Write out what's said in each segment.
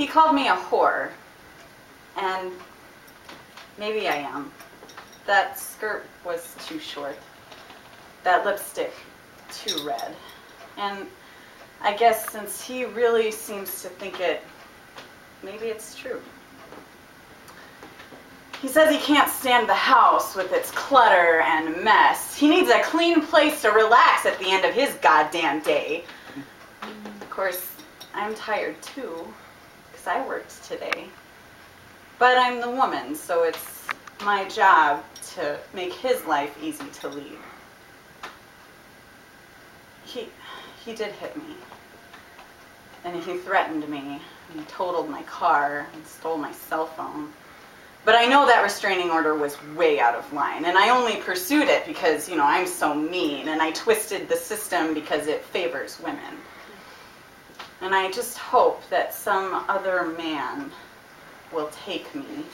He called me a whore, and maybe I am. That skirt was too short, that lipstick too red, and I guess since he really seems to think it, maybe it's true. He says he can't stand the house with its clutter and mess. He needs a clean place to relax at the end of his goddamn day. Of course, I'm tired too, because I worked today. But I'm the woman, so it's my job to make his life easy to lead. He did hit me. And he threatened me, and he totaled my car and stole my cell phone. But I know that restraining order was way out of line, and I only pursued it because, I'm so mean, and I twisted the system because it favors women. And I just hope that some other man will take me,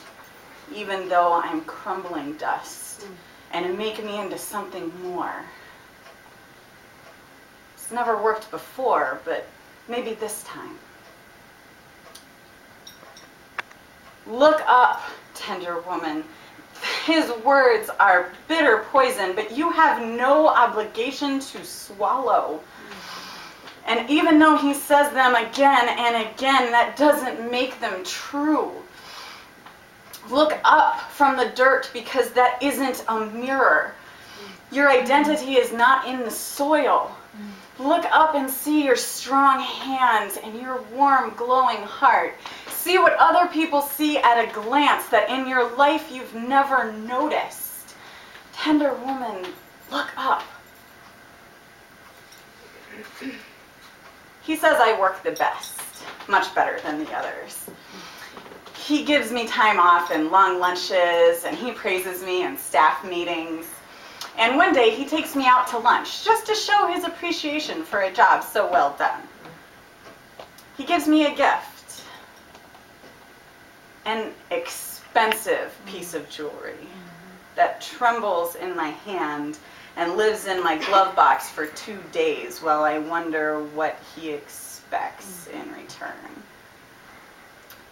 even though I'm crumbling dust, and make me into something more. It's never worked before, but maybe this time. Look up, tender woman. His words are bitter poison, but you have no obligation to swallow. And even though he says them again and again, that doesn't make them true. Look up from the dirt, because that isn't a mirror. Your identity is not in the soil. Look up and see your strong hands and your warm, glowing heart. See what other people see at a glance that in your life you've never noticed. Tender woman, look up. He says I work the best, much better than the others. He gives me time off and long lunches, and he praises me in staff meetings. And one day he takes me out to lunch just to show his appreciation for a job so well done. He gives me a gift, an expensive piece of jewelry that trembles in my hand and lives in my glove box for 2 days while I wonder what he expects in return.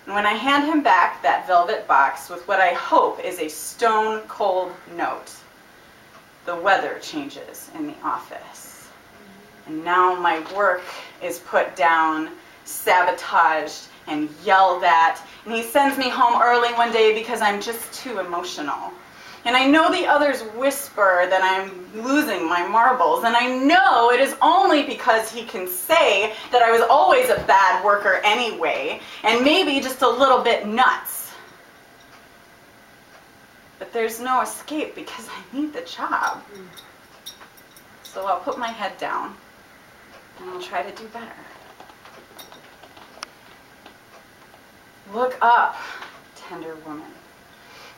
And when I hand him back that velvet box with what I hope is a stone-cold note, the weather changes in the office. And now my work is put down, sabotaged, and yelled at. And he sends me home early one day because I'm just too emotional. And I know the others whisper that I'm losing my marbles. And I know it is only because he can say that I was always a bad worker anyway, and maybe just a little bit nuts. But there's no escape because I need the job. So I'll put my head down and I'll try to do better. Look up, tender woman.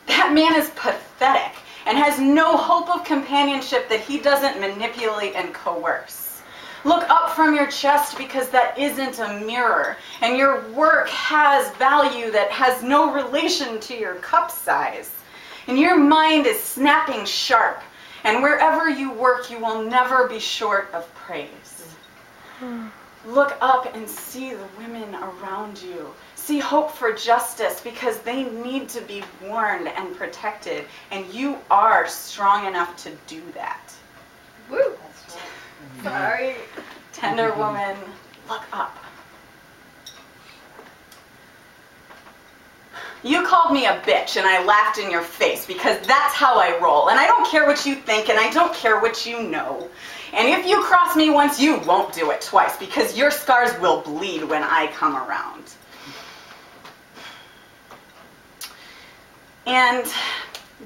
That man is pathetic and has no hope of companionship that he doesn't manipulate and coerce. Look up from your chest, because that isn't a mirror, and your work has value that has no relation to your cup size. And your mind is snapping sharp, and wherever you work, you will never be short of praise. Look up and see the women around you. See hope for justice, because they need to be warned and protected, and you are strong enough to do that. Woo! Sorry. Tender woman, look up. You called me a bitch and I laughed in your face, because that's how I roll. And I don't care what you think, and I don't care what you know. And if you cross me once, you won't do it twice, because your scars will bleed when I come around. And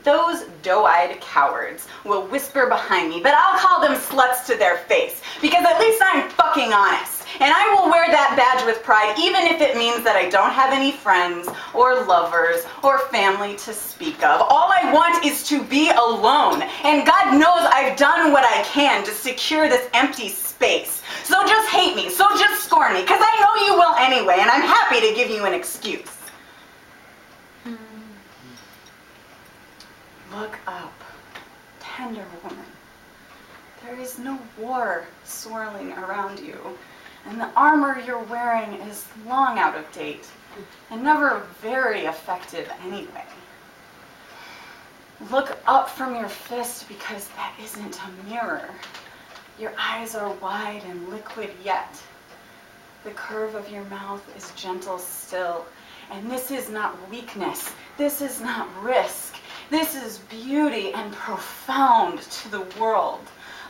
those doe-eyed cowards will whisper behind me, but I'll call them sluts to their face, because at least I'm fucking honest. And I will wear that badge with pride, even if it means that I don't have any friends or lovers or family to speak of. All I want is to be alone. And God knows I've done what I can to secure this empty space. So just hate me, so just scorn me, because I know you will anyway, and I'm happy to give you an excuse. Look up, tender woman. There is no war swirling around you. and the armor you're wearing is long out of date and never very effective anyway. Look up from your fist because that isn't a mirror. Your eyes are wide and liquid yet. The curve of your mouth is gentle still. And this is not weakness. This is not risk. This is beauty and profound to the world.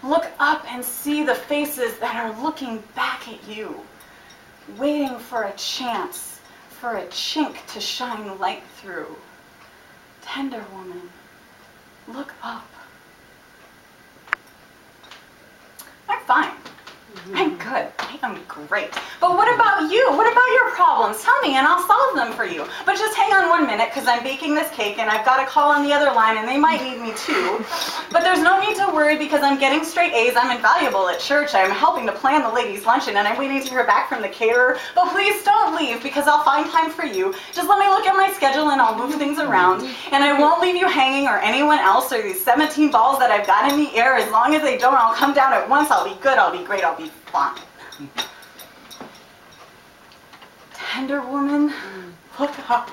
Look up and see the faces that are looking back at you, waiting for a chance, for a chink to shine light through. Tender woman, look up. I'm fine. I'm good. I am great. But what about you? What about your problems? Tell me and I'll solve them for you. But just hang on 1 minute because I'm baking this cake and I've got a call on the other line and they might need me too. But there's no need to worry because I'm getting straight A's. I'm invaluable at church. I'm helping to plan the ladies' luncheon and I'm waiting to hear back from the caterer. But please don't leave because I'll find time for you. Just let me look at my schedule and I'll move things around. And I won't leave you hanging or anyone else or these 17 balls that I've got in the air. As long as they don't, I'll come down at once. I'll be good. I'll be great. I'll be fine. Tender woman, look up.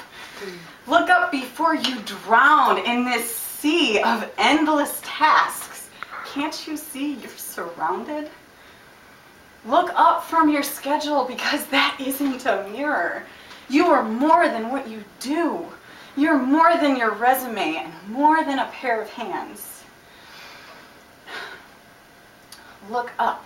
Look up before you drown in this sea of endless tasks. Can't you see you're surrounded? Look up from your schedule because that isn't a mirror. You are more than what you do. You're more than your resume and more than a pair of hands. Look up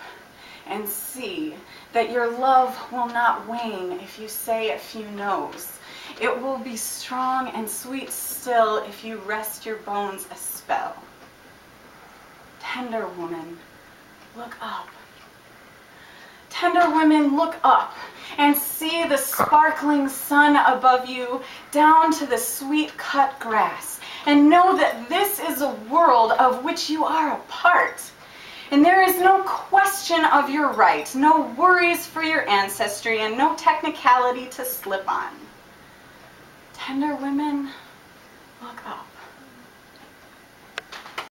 and see that your love will not wane if you say a few no's. It will be strong and sweet still if you rest your bones a spell. Tender woman, look up. Tender women, look up and see the sparkling sun above you down to the sweet cut grass and know that this is a world of which you are a part. And there is no question of your right, no worries for your ancestry, and no technicality to slip on. Tender women, look up.